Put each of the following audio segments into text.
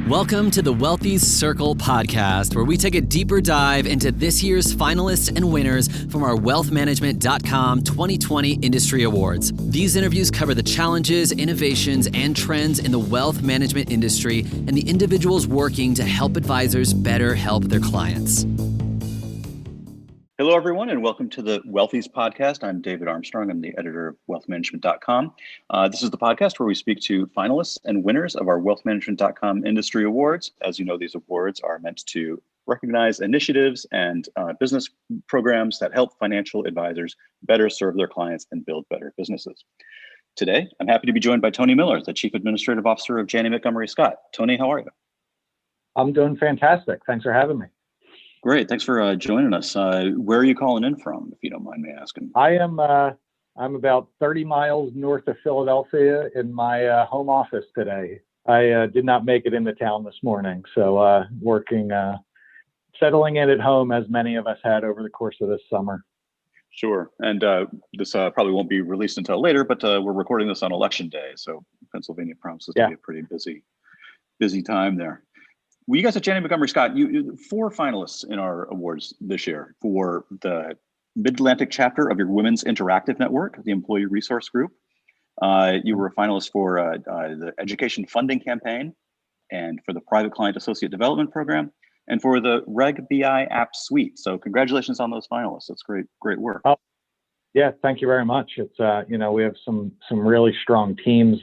Welcome to the Wealthy Circle podcast, where we take a deeper dive into this year's finalists and winners from our wealthmanagement.com 2020 Industry Awards. These interviews cover the challenges, innovations, and trends in the wealth management industry and the individuals working to help advisors better help their clients. Hello, everyone, and welcome to the Wealthies podcast. I'm David Armstrong. I'm the editor of wealthmanagement.com. This is the podcast where we speak to finalists and winners of our wealthmanagement.com industry awards. As you know, these awards are meant to recognize initiatives and business programs that help financial advisors better serve their clients and build better businesses. Today, I'm happy to be joined by Tony Miller, the Chief Administrative Officer of Janney Montgomery Scott. Tony, how are you? I'm doing fantastic. Thanks for having me. Great. Thanks for joining us. Where are you calling in from, if you don't mind me asking? I'm about 30 miles north of Philadelphia in my home office today. I did not make it into town this morning, so settling in at home, as many of us had over the course of this summer. Sure. And this probably won't be released until later, but we're recording this on Election Day, so Pennsylvania promises to be a pretty busy time there. Well, you guys at Janney Montgomery Scott, you 4 finalists in our awards this year for the Mid-Atlantic chapter of your Women's Interactive Network, the Employee Resource Group. You were a finalist for the Education Funding Campaign and for the Private Client Associate Development Program and for the Reg BI App Suite. So congratulations on those finalists. That's great work. Oh, yeah, thank you very much. It's we have some really strong teams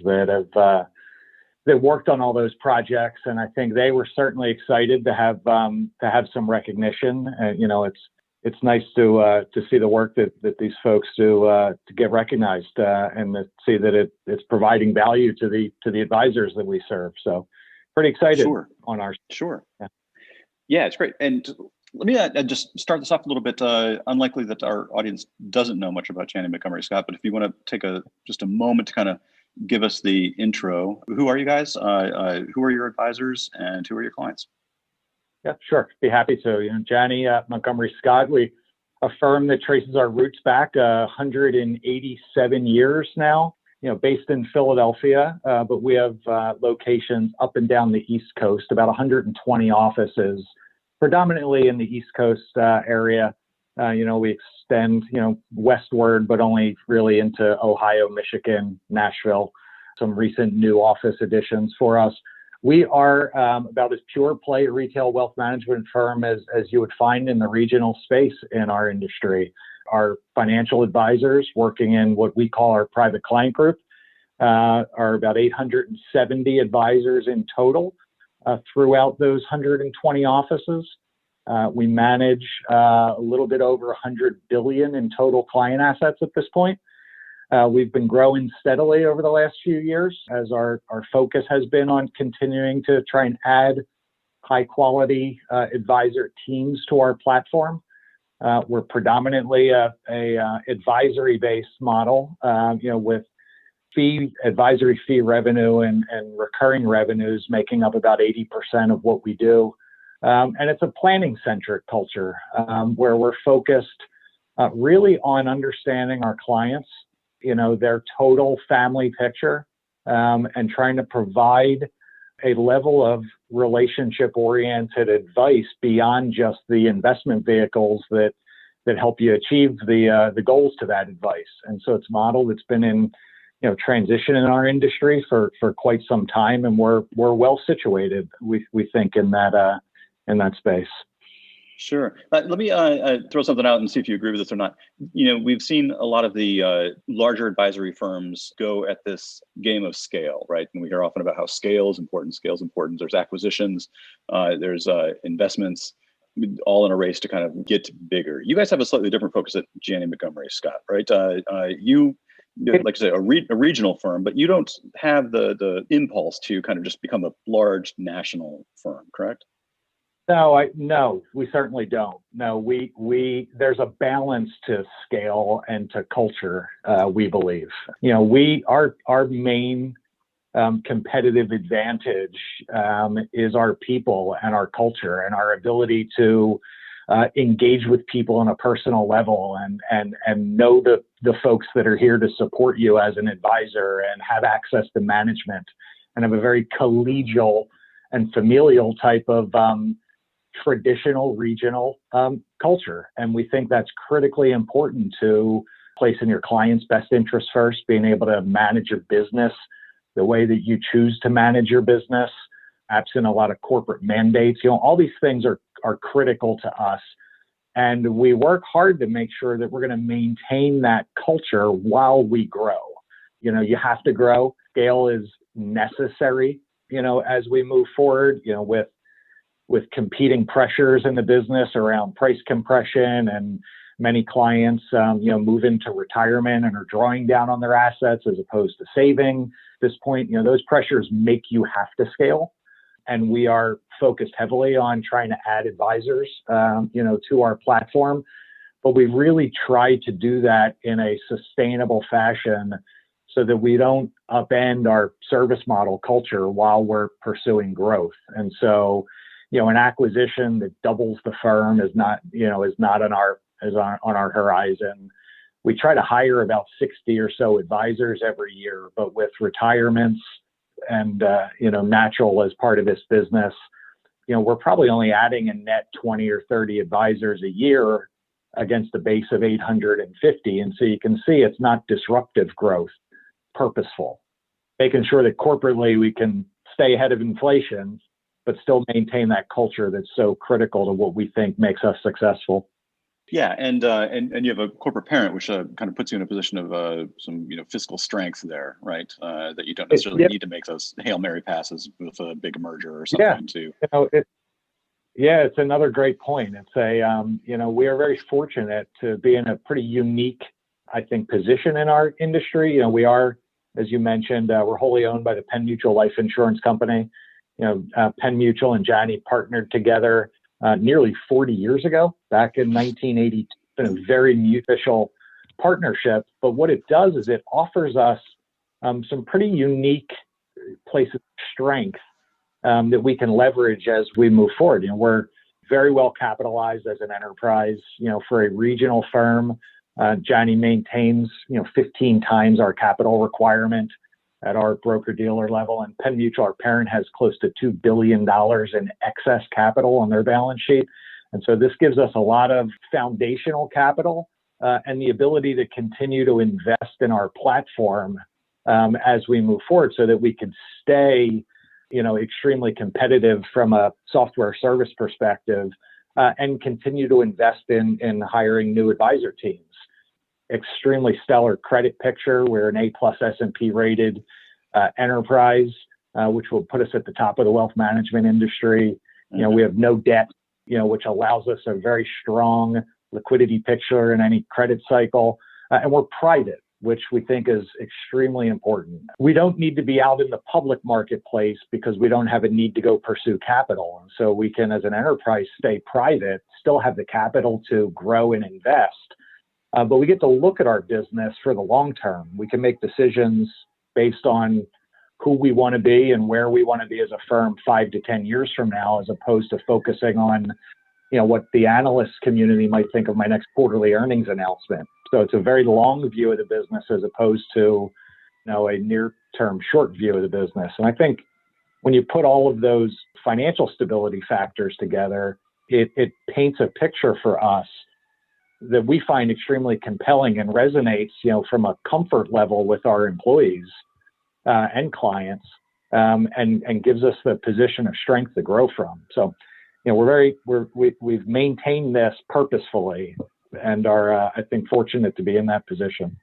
that worked on all those projects, and I think they were certainly excited to have some recognition. It's nice to see the work that these folks do to get recognized and to see that it's providing value to the advisors that we serve. So, pretty excited on our. Sure. Yeah, it's great. And let me just start this off a little bit. Unlikely that our audience doesn't know much about Janney Montgomery Scott, but if you want to take just a moment to kind of give us the intro. Who are you guys? Who are your advisors, and who are your clients? Yeah, sure. Be happy to. Janney Montgomery Scott, we a firm that traces our roots back 187 years now. Based in Philadelphia, but we have locations up and down the East Coast. About 120 offices, predominantly in the East Coast area. We extend, westward, but only really into Ohio, Michigan, Nashville, some recent new office additions for us. We are about as pure play retail wealth management firm as you would find in the regional space in our industry. Our financial advisors working in what we call our private client group are about 870 advisors in total throughout those 120 offices. We manage a little bit over 100 billion in total client assets at this point. We've been growing steadily over the last few years as our focus has been on continuing to try and add high quality advisor teams to our platform. We're predominantly a advisory based model, with advisory fee revenue and recurring revenues making up about 80% of what we do. And it's a planning-centric culture where we're focused really on understanding our clients, their total family picture, and trying to provide a level of relationship-oriented advice beyond just the investment vehicles that help you achieve the goals to that advice. And so it's a model that's been in transition in our industry for quite some time, and we're well situated, we think, in that space. Sure. Let me throw something out and see if you agree with this or not. We've seen a lot of the larger advisory firms go at this game of scale, right? And we hear often about how scale is important. There's acquisitions, there's investments, all in a race to kind of get bigger. You guys have a slightly different focus at Janney Montgomery Scott, right? You, like I say, a regional firm, but you don't have the impulse to kind of just become a large national firm, correct? No, we certainly don't. No, there's a balance to scale and to culture. We believe, our main competitive advantage is our people and our culture and our ability to engage with people on a personal level and know the folks that are here to support you as an advisor and have access to management and have a very collegial and familial type of traditional regional culture. And we think that's critically important to placing your client's best interest first, being able to manage your business the way that you choose to manage your business, absent a lot of corporate mandates. All these things are critical to us. And we work hard to make sure that we're going to maintain that culture while we grow. You have to grow. Scale is necessary, as we move forward, with competing pressures in the business around price compression, and many clients, move into retirement and are drawing down on their assets as opposed to saving. At this point, those pressures make you have to scale. And we are focused heavily on trying to add advisors, to our platform. But we really try to do that in a sustainable fashion so that we don't upend our service model culture while we're pursuing growth. And so, an acquisition that doubles the firm is not on our horizon. We try to hire about 60 or so advisors every year, but with retirements and natural as part of this business, we're probably only adding a net 20 or 30 advisors a year against a base of 850. And so you can see it's not disruptive growth, purposeful, making sure that corporately we can stay ahead of inflation, but still maintain that culture that's so critical to what we think makes us successful. Yeah, and you have a corporate parent, which kind of puts you in a position of some fiscal strength there, right? That you don't necessarily need to make those Hail Mary passes with a big merger or something too. It's another great point. It's we are very fortunate to be in a pretty unique, I think, position in our industry. We are, as you mentioned, we're wholly owned by the Penn Mutual Life Insurance Company. Penn Mutual and Janney partnered together nearly 40 years ago, back in 1982, in a very mutual partnership. But what it does is it offers us some pretty unique places of strength that we can leverage as we move forward. We're very well capitalized as an enterprise. For a regional firm, Janney maintains 15 times our capital requirement at our broker-dealer level, and Penn Mutual, our parent, has close to $2 billion in excess capital on their balance sheet. And so this gives us a lot of foundational capital and the ability to continue to invest in our platform as we move forward so that we can stay, extremely competitive from a software service perspective and continue to invest in hiring new advisor teams. Extremely stellar credit picture. We're an A+ S&P rated enterprise, which will put us at the top of the wealth management industry. We have no debt, which allows us a very strong liquidity picture in any credit cycle. And we're private, which we think is extremely important. We don't need to be out in the public marketplace because we don't have a need to go pursue capital. And so we can, as an enterprise, stay private, still have the capital to grow and invest. But we get to look at our business for the long term. We can make decisions based on who we want to be and where we want to be as a firm 5 to 10 years from now, as opposed to focusing on, what the analyst community might think of my next quarterly earnings announcement. So it's a very long view of the business as opposed to, a near-term short view of the business. And I think when you put all of those financial stability factors together, it paints a picture for us that we find extremely compelling and resonates, from a comfort level with our employees and clients, and gives us the position of strength to grow from. So, we've maintained this purposefully and are, I think, fortunate to be in that position.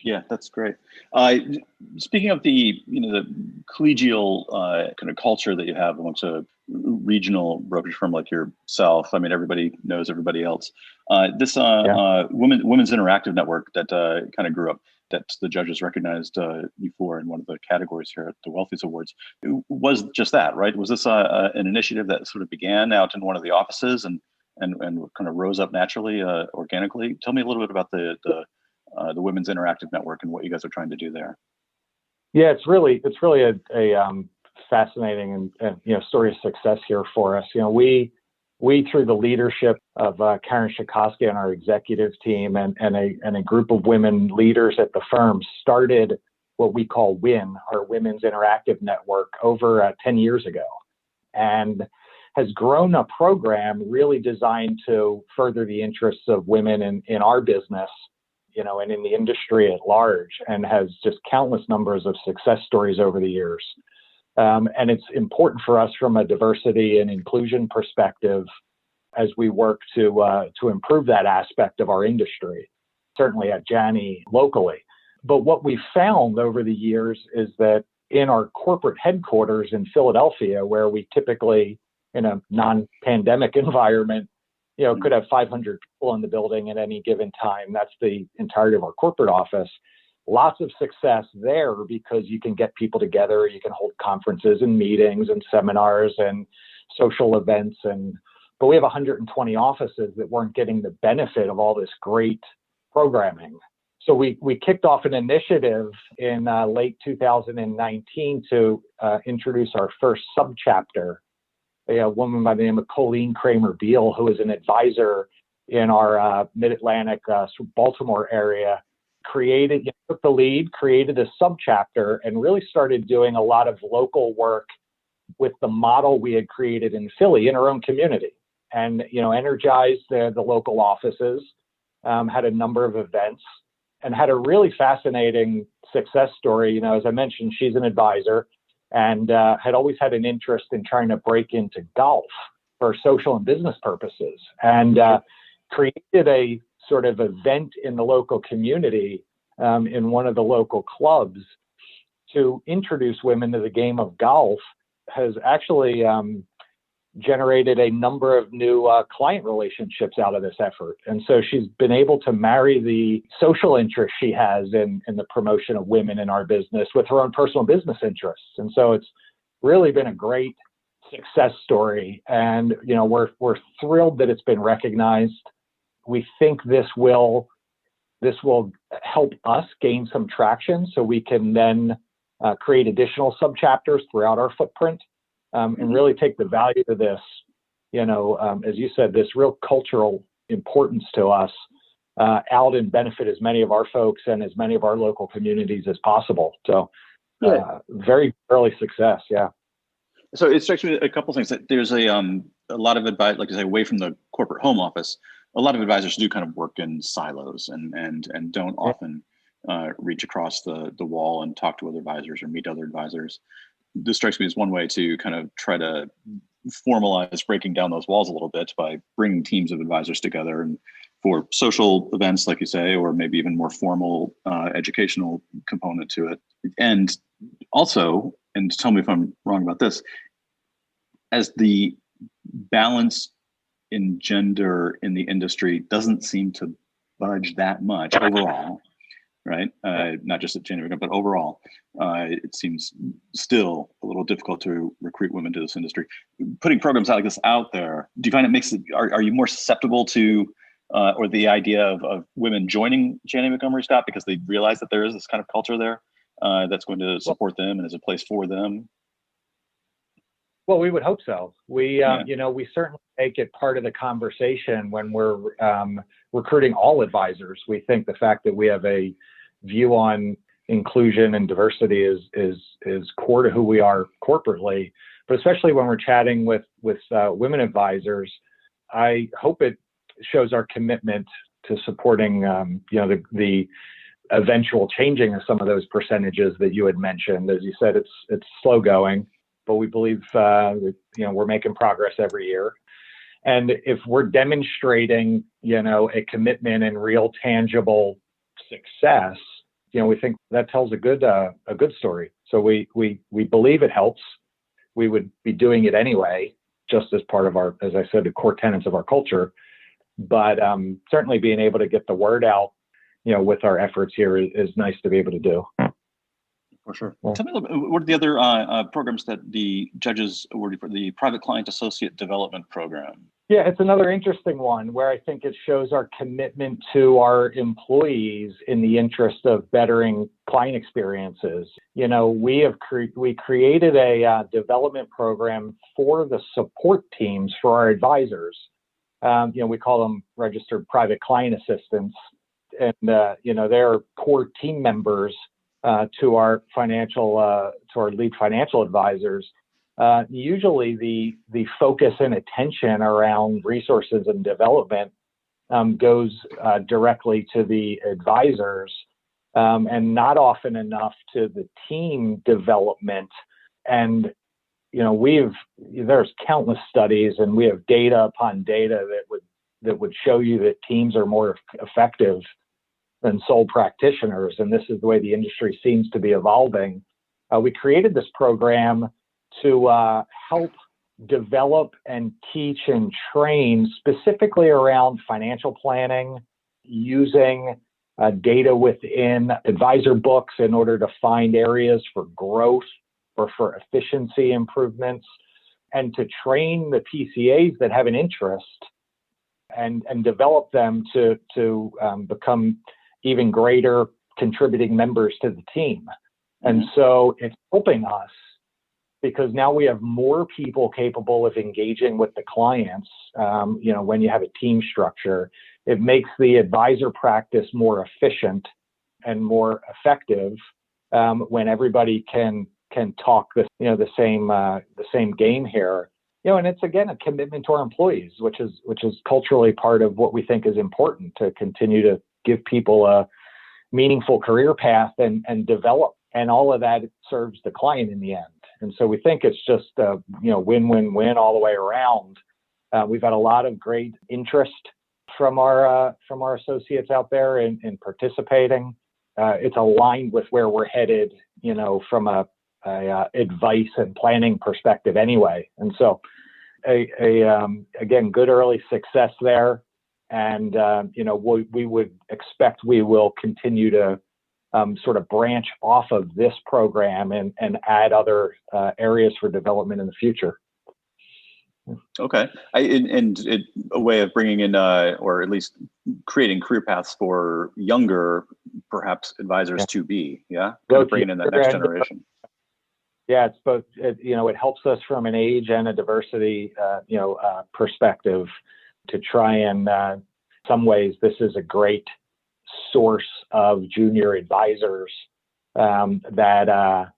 Yeah, that's great. Speaking of the collegial kind of culture that you have amongst a regional brokerage firm like yourself, I mean, everybody knows everybody else. This Women's Interactive Network that kind of grew up, that the judges recognized you for in one of the categories here at the Wealthies Awards, was just that, right? Was this an initiative that sort of began out in one of the offices and kind of rose up naturally, organically? Tell me a little bit about the Women's Interactive Network and what you guys are trying to do there. Yeah, it's really a fascinating and story of success here for us. We through the leadership of Karen Shikoski and our executive team and a group of women leaders at the firm, started what we call WIN, our Women's Interactive Network, over 10 years ago. and has grown a program really designed to further the interests of women in our business, and in the industry at large, and has just countless numbers of success stories over the years. And it's important for us from a diversity and inclusion perspective as we work to improve that aspect of our industry, certainly at Janney locally. But what we found over the years is that in our corporate headquarters in Philadelphia, where we typically, in a non-pandemic environment, could have 500 people in the building at any given time. That's the entirety of our corporate office. Lots of success there because you can get people together, you can hold conferences and meetings and seminars and social events. But we have 120 offices that weren't getting the benefit of all this great programming. So we kicked off an initiative in late 2019 to introduce our first subchapter. A woman by the name of Colleen Kramer-Beal, who is an advisor in our Mid-Atlantic, Baltimore area, took the lead, created a subchapter, and really started doing a lot of local work with the model we had created in Philly in our own community, and energized the local offices, had a number of events, and had a really fascinating success story. As I mentioned, she's an advisor, and had always had an interest in trying to break into golf for social and business purposes, and created a sort of event in the local community, in one of the local clubs, to introduce women to the game of golf. Has actually generated a number of new client relationships out of this effort. And so she's been able to marry the social interest she has in the promotion of women in our business with her own personal business interests. And so it's really been a great success story. And, we're thrilled that it's been recognized. We think this will help us gain some traction so we can then create additional subchapters throughout our footprint. And really take the value of this, as you said, this real cultural importance to us, out and benefit as many of our folks and as many of our local communities as possible. So very early success. Yeah. So it strikes me a couple of things that there's a lot of advice, like I say, away from the corporate home office. A lot of advisors do kind of work in silos and don't often reach across the wall and talk to other advisors or meet other advisors. This strikes me as one way to kind of try to formalize breaking down those walls a little bit by bringing teams of advisors together and for social events, like you say, or maybe even more formal educational component to it. And also, and tell me if I'm wrong about this, as the balance in gender in the industry doesn't seem to budge that much overall, right? Not just at Janney Montgomery, but overall, it seems still a little difficult to recruit women to this industry. Putting programs like this out there, do you find it makes it, are you more susceptible to, or the idea of women joining Janney Montgomery Scott because they realize that there is this kind of culture there that's going to support them and is a place for them? Well, we would hope so. We certainly make it part of the conversation when we're recruiting all advisors. We think the fact that we have a view on inclusion and diversity is core to who we are corporately, but especially when we're chatting with women advisors, I hope it shows our commitment to supporting the eventual changing of some of those percentages that you had mentioned. As you said, it's slow going, but we believe we're making progress every year. And if we're demonstrating a commitment and real tangible success, we think that tells a good story. So we believe it helps. We would be doing it anyway, just as part of our, as I said, the core tenets of our culture. But certainly being able to get the word out, with our efforts here is nice to be able to do. For sure. Yeah. Tell me a little bit, what are the other programs that the judges awarded for the Private Client Associate Development Program? Yeah, it's another interesting one where I think it shows our commitment to our employees in the interest of bettering client experiences. We created a development program for the support teams for our advisors. We call them registered private client assistants, and they're core team members to our lead financial advisors. usually the focus and attention around resources and development goes directly to the advisors, and not often enough to the team development. And there's countless studies, and we have data upon data that would show you that teams are more effective than sole practitioners, and this is the way the industry seems to be evolving. We created this program to help develop and teach and train specifically around financial planning, using data within advisor books in order to find areas for growth or for efficiency improvements, and to train the PCAs that have an interest and develop them to become even greater contributing members to the team. And so it's helping us because now we have more people capable of engaging with the clients. When you have a team structure, it makes the advisor practice more efficient and more effective when everybody can talk the same game here. And it's again a commitment to our employees, which is culturally part of what we think is important to continue to give people a meaningful career path and develop. And all of that serves the client in the end. And so we think it's just a win-win-win all the way around. We've had a lot of great interest from our associates out there in participating. It's aligned with where we're headed, from a advice and planning perspective anyway. And so again, good early success there. And, we would expect we will continue to sort of branch off of this program and add other areas for development in the future. Okay. A way of bringing in, or at least creating career paths for younger, perhaps advisors to be, bringing in that next generation. Yeah, it's both. It helps us from an age and a diversity, perspective to try and, some ways, this is a great source of junior advisors that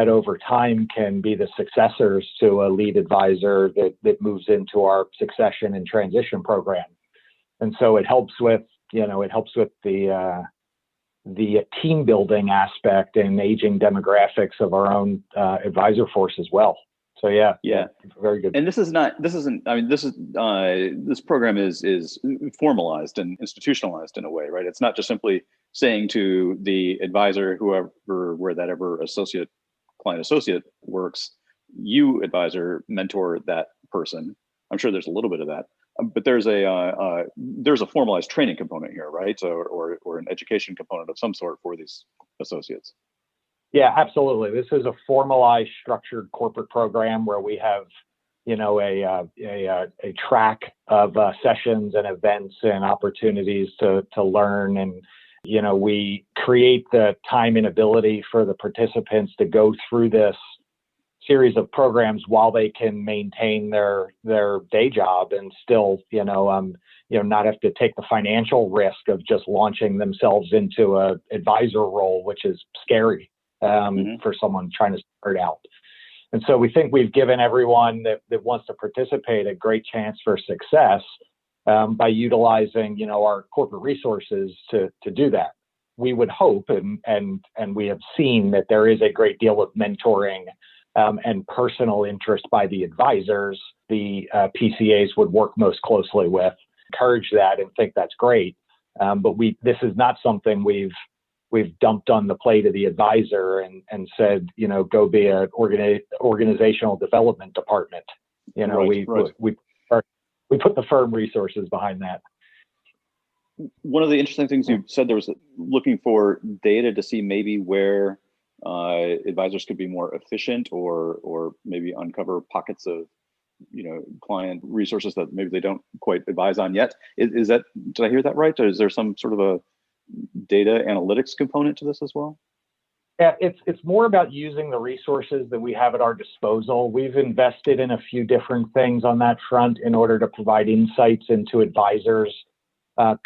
over time can be the successors to a lead advisor that moves into our succession and transition program. And so it helps with the team building aspect and aging demographics of our own advisor force as well. So yeah, very good. And this program is formalized and institutionalized in a way, right? It's not just simply saying to the advisor, where that ever client associate works, you advisor, mentor that person. I'm sure there's a little bit of that, but there's a formalized training component here, right? So, or an education component of some sort for these associates. Yeah, absolutely. This is a formalized, structured corporate program where we have, a track of sessions and events and opportunities to learn. And, we create the time and ability for the participants to go through this series of programs while they can maintain their day job and still, not have to take the financial risk of just launching themselves into a advisor role, which is scary. For someone trying to start out. And so we think we've given everyone that wants to participate a great chance for success by utilizing, our corporate resources to do that. We would hope, and we have seen that there is a great deal of mentoring and personal interest by the advisors the PCAs would work most closely with. Encourage that and think that's great. But this is not something we've dumped on the plate of the advisor and said, go be an organizational development department. We put the firm resources behind that. One of the interesting things you said, there was looking for data to see maybe where advisors could be more efficient or maybe uncover pockets of client resources that maybe they don't quite advise on yet. Is that, did I hear that right? Or is there some sort of a data analytics component to this as well? Yeah, it's more about using the resources that we have at our disposal. We've invested in a few different things on that front in order to provide insights into advisors'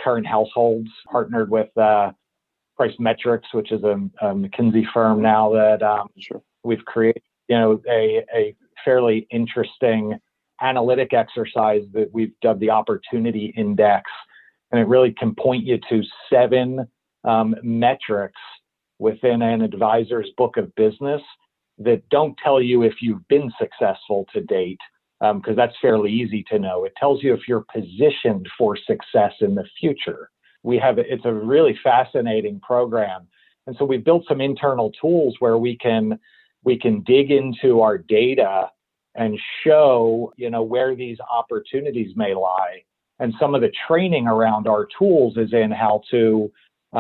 current households, partnered with Price Metrics, which is a McKinsey firm now that we've created, a fairly interesting analytic exercise that we've dubbed the Opportunity Index. And it really can point you to 7 metrics within an advisor's book of business that don't tell you if you've been successful to date, because that's fairly easy to know. It tells you if you're positioned for success in the future. It's a really fascinating program. And so we've built some internal tools where we can dig into our data and show, where these opportunities may lie. And some of the training around our tools is in how to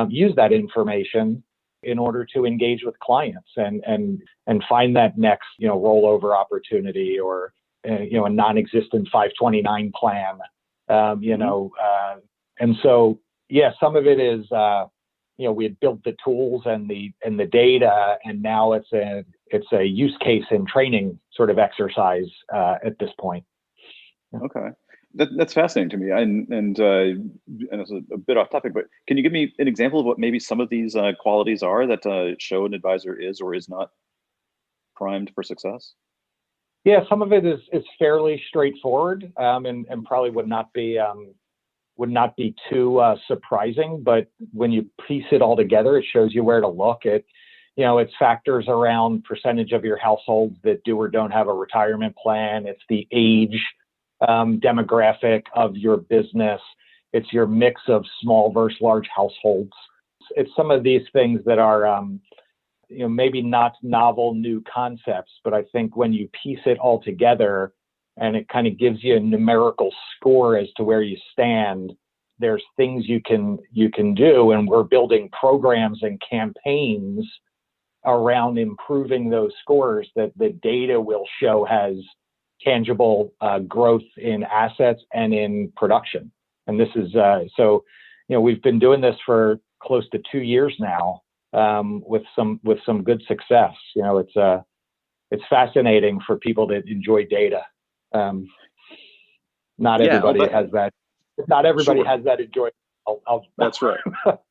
use that information in order to engage with clients and find that next, rollover opportunity or, a non-existent 529 plan, and so, some of it is, we had built the tools and the data, and now it's a use case and training sort of exercise at this point. Okay. That's fascinating to me, and it's a bit off topic, but can you give me an example of what maybe some of these qualities are that show an advisor is or is not primed for success? Yeah, some of it is fairly straightforward, and probably would not be too surprising. But when you piece it all together, it shows you where to look. It's factors around percentage of your households that do or don't have a retirement plan. It's the age demographic of your business. It's your mix of small versus large households. It's some of these things that are, maybe not novel new concepts, but I think when you piece it all together and it kind of gives you a numerical score as to where you stand, there's things you can do. And we're building programs and campaigns around improving those scores that the data will show has tangible growth in assets and in production. And this is, we've been doing this for close to 2 years now, with some good success. It's fascinating for people that enjoy data. Not everybody has that. Not everybody has that enjoyment. That's right.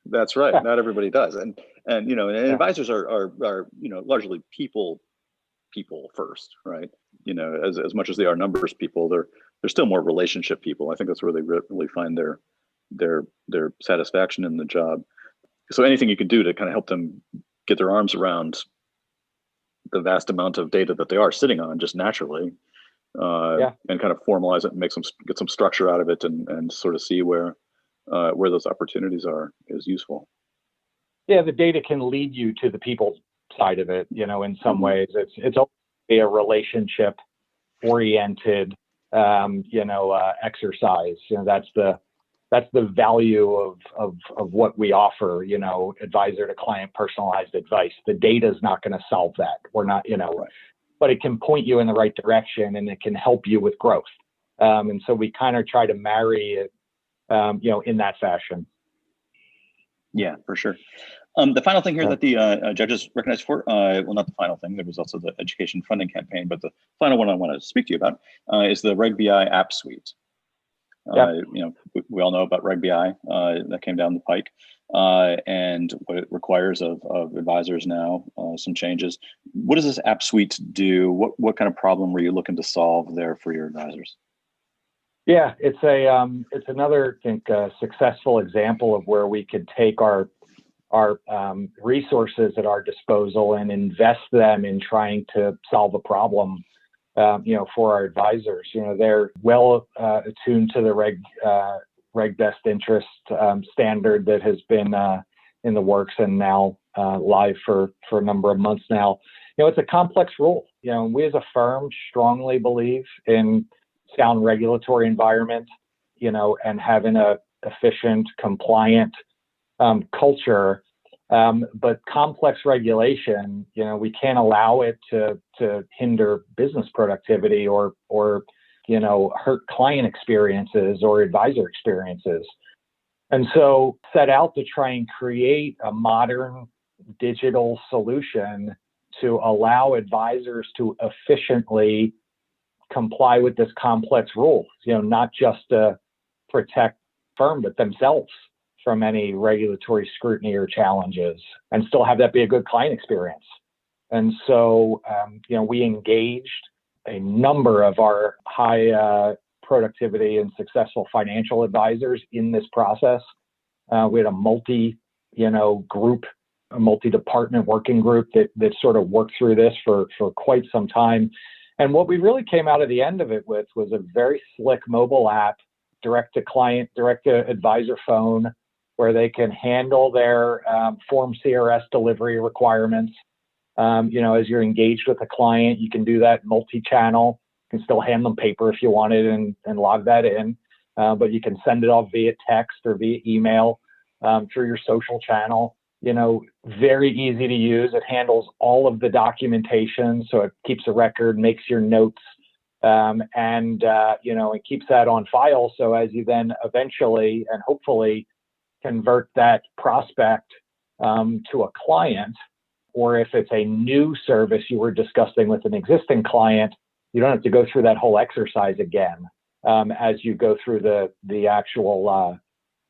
That's right. Not everybody does. And advisors are largely people first, right? As much as they are numbers people, they're still more relationship people. I think that's where they really find their satisfaction in the job. So anything you can do to kind of help them get their arms around the vast amount of data that they are sitting on just naturally, and kind of formalize it and get some structure out of it and sort of see where those opportunities are is useful. Yeah, the data can lead you to the people side of it. In some ways, it's a relationship oriented, exercise. That's the value of what we offer, advisor to client personalized advice. The data is not going to solve that. We're not, right. But it can point you in the right direction and it can help you with growth. And so we kind of try to marry it, in that fashion. Yeah, for sure. The final thing here that the judges recognized for, well, not the final thing, there was also the education funding campaign, but the final one I want to speak to you about is the Reg BI app suite. We all know about Reg BI that came down the pike, and what it requires of advisors now, some changes. What does this app suite do? What kind of problem were you looking to solve there for your advisors? Yeah, it's another, I think, successful example of where we could take our resources at our disposal and invest them in trying to solve a problem, for our advisors. They're well attuned to the Reg Best Interest standard that has been in the works and now live for a number of months now. It's a complex rule. We as a firm strongly believe in sound regulatory environment, and having a efficient, compliant culture. But complex regulation, we can't allow it to hinder business productivity or hurt client experiences or advisor experiences. And so set out to try and create a modern digital solution to allow advisors to efficiently comply with this complex rule, not just to protect firm, but themselves from any regulatory scrutiny or challenges, and still have that be a good client experience. And so, we engaged a number of our high productivity and successful financial advisors in this process. We had a multi-department working group that sort of worked through this for quite some time. And what we really came out of the end of it with was a very slick mobile app, direct to client, direct to advisor phone, where they can handle their form CRS delivery requirements. As you're engaged with a client, you can do that multi-channel. You can still hand them paper if you wanted and log that in, but you can send it off via text or via email through your social channel. Very easy to use. It handles all of the documentation, so it keeps a record, makes your notes, and it keeps that on file. So as you then eventually and hopefully convert that prospect to a client, or if it's a new service you were discussing with an existing client, you don't have to go through that whole exercise again as you go through the actual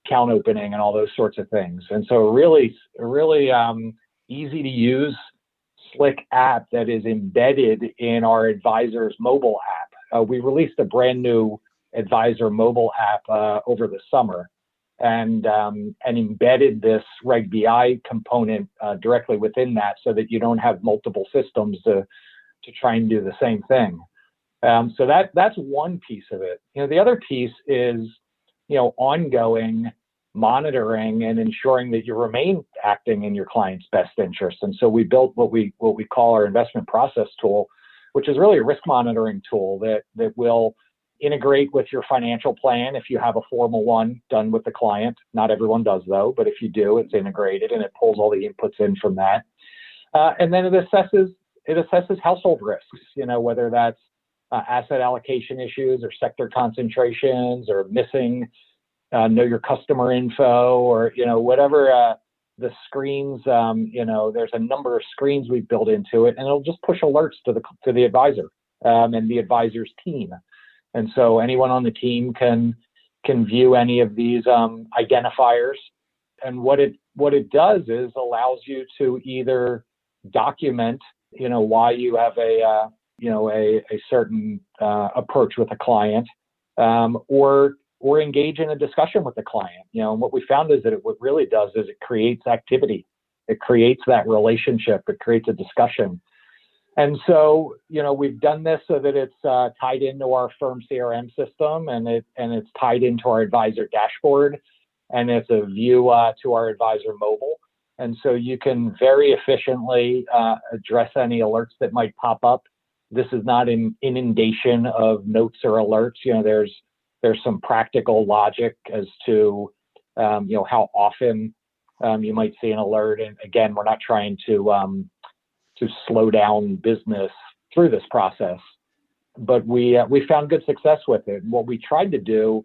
account opening and all those sorts of things. And so a really easy to use, slick app that is embedded in our advisor's mobile app. We released a brand new advisor mobile app over the summer and embedded this Reg BI component directly within that, so that you don't have multiple systems to try and do the same thing. So that's one piece of it. The other piece is ongoing monitoring and ensuring that you remain acting in your client's best interest. And so we built what we call our investment process tool, which is really a risk monitoring tool that will integrate with your financial plan if you have a formal one done with the client. Not everyone does though, but if you do, it's integrated and it pulls all the inputs in from that. And then it assesses household risks, whether that's asset allocation issues or sector concentrations or missing know your customer info, or whatever the screens. There's a number of screens we've built into it, and it'll just push alerts to the advisor and the advisor's team. And so anyone on the team can view any of these identifiers. And what it does is allows you to either document why you have a certain approach with a client, or engage in a discussion with the client. And what we found is that what really does is it creates activity. It creates that relationship. It creates a discussion. And so, we've done this so that it's tied into our firm CRM system, and it's tied into our advisor dashboard, and it's a view to our advisor mobile. And so you can very efficiently address any alerts that might pop up. This is not an inundation of notes or alerts. There's some practical logic as to how often you might see an alert. And again, we're not trying to slow down business through this process, but we found good success with it. What we tried to do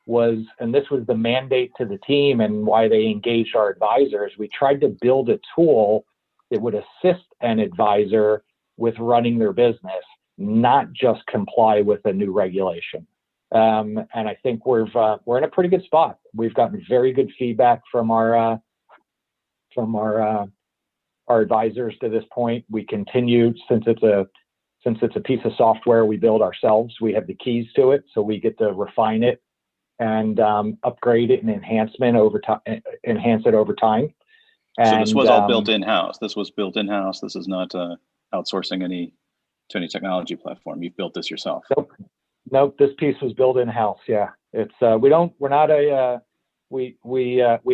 was, and this was the mandate to the team and why they engaged our advisors, we tried to build a tool that would assist an advisor with running their business, not just comply with a new regulation. And I think we're in a pretty good spot. We've gotten very good feedback from our advisors to this point. We continue, since it's a piece of software we build ourselves, we have the keys to it, so we get to refine it and upgrade it and enhance it over time. And, so this was all built in-house. This This is not outsourcing to any technology platform. You've built this yourself. Nope. This piece was built in-house. Yeah. It's we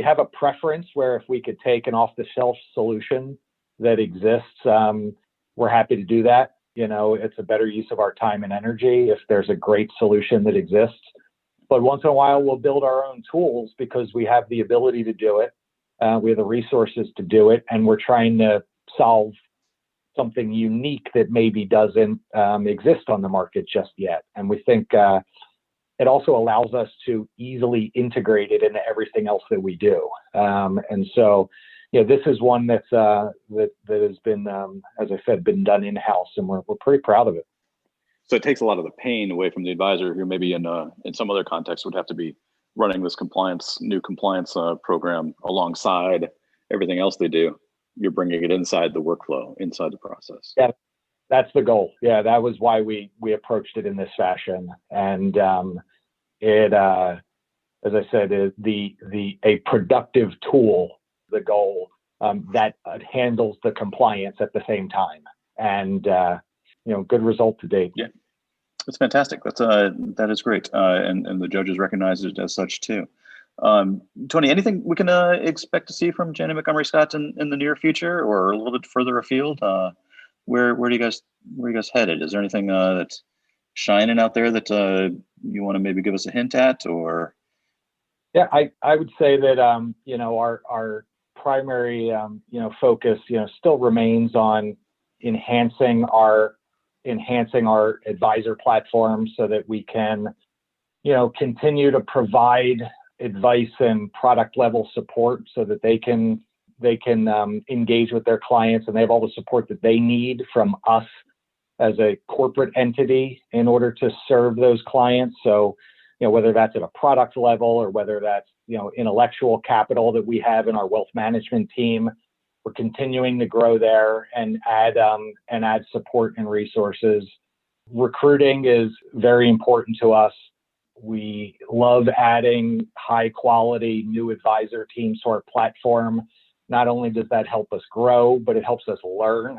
have a preference where if we could take an off-the-shelf solution that exists, we're happy to do that. It's a better use of our time and energy if there's a great solution that exists. But once in a while, we'll build our own tools because we have the ability to do it. We have the resources to do it, and we're trying to solve something unique that maybe doesn't exist on the market just yet. And we think it also allows us to easily integrate it into everything else that we do. And so, this is one that has been, as I said, been done in-house, and we're pretty proud of it. So it takes a lot of the pain away from the advisor, who maybe in some other context would have to be running this new compliance program alongside everything else they do. You're bringing it inside the workflow, inside the process. Yeah, That's the goal. Yeah, that was why we approached it in this fashion. And it, as I said, is a productive tool, the goal, that handles the compliance at the same time. And good result to date. Yeah, that's fantastic. That is great. And the judges recognize it as such too. Tony, anything we can expect to see from Janney Montgomery Scott in the near future, or a little bit further afield? Where are you guys headed? Is there anything that's shining out there that you want to maybe give us a hint at, or? Yeah, I would say that our primary focus still remains on enhancing our advisor platform so that we can continue to provide advice and product level support so that they can engage with their clients, and they have all the support that they need from us as a corporate entity in order to serve those clients. So whether that's at a product level or whether that's intellectual capital that we have in our wealth management team, we're continuing to grow there and add support and resources. Recruiting is very important to us. We love adding high quality new advisor teams to our platform. Not only does that help us grow, but it helps us learn.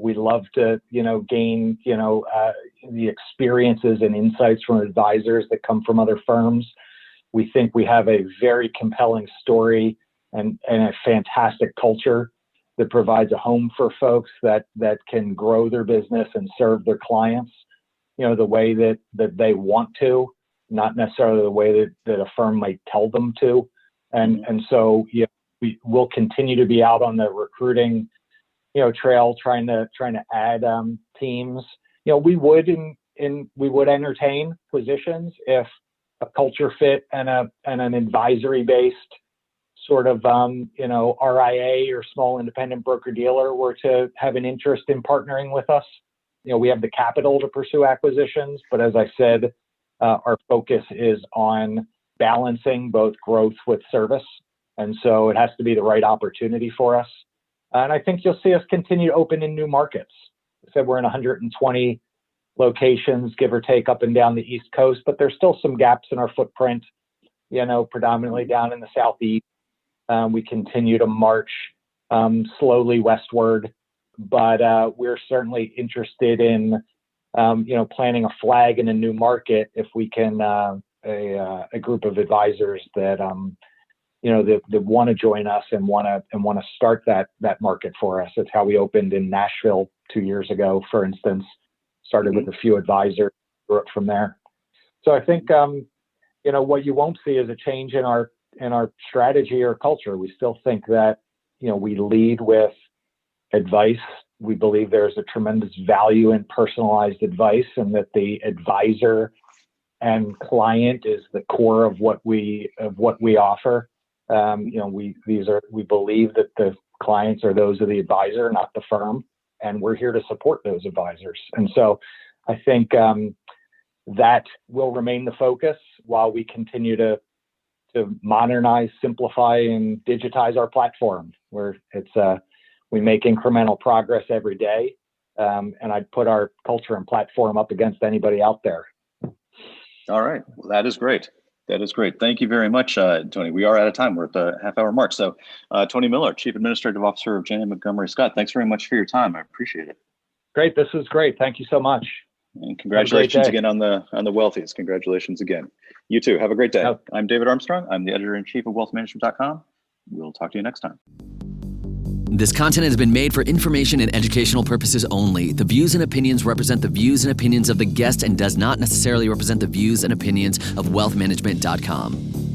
We love to, gain, the experiences and insights from advisors that come from other firms. We think we have a very compelling story and a fantastic culture that provides a home for folks that can grow their business and serve their clients, the way that they want to, not necessarily the way that a firm might tell them to. And so we will continue to be out on the recruiting trail, trying to add teams. We would entertain positions if a culture fit and an advisory based sort of RIA or small independent broker dealer were to have an interest in partnering with us. We have the capital to pursue acquisitions, but as I said, our focus is on balancing both growth with service. And so it has to be the right opportunity for us. And I think you'll see us continue to open in new markets. I said we're in 120 locations, give or take, up and down the East Coast, but there's still some gaps in our footprint, predominantly down in the Southeast. We continue to march slowly westward, but we're certainly interested in, planting a flag in a new market if we can, a group of advisors that want to join us and want to start that market for us. It's how we opened in Nashville 2 years ago, for instance. Started with a few advisors, grew up from there. So I think what you won't see is a change in our strategy or culture. We still think that we lead with advice. We believe there's a tremendous value in personalized advice, and that the advisor and client is the core of what we offer. We believe that the clients are those of the advisor, not the firm, and we're here to support those advisors. And so I think that will remain the focus while we continue to modernize, simplify, and digitize our platform, where we make incremental progress every day. And I'd put our culture and platform up against anybody out there. All right. Well, that is great. That is great. Thank you very much, Tony. We are out of time. We're at the half-hour mark. So Tony Miller, Chief Administrative Officer of Janney Montgomery Scott, thanks very much for your time. I appreciate it. Great. This was great. Thank you so much. And congratulations again on the wealthiest. Congratulations again. You too. Have a great day. Oh. I'm David Armstrong. I'm the editor-in-chief of wealthmanagement.com. We'll talk to you next time. This content has been made for information and educational purposes only. The views and opinions represent the views and opinions of the guest and does not necessarily represent the views and opinions of wealthmanagement.com.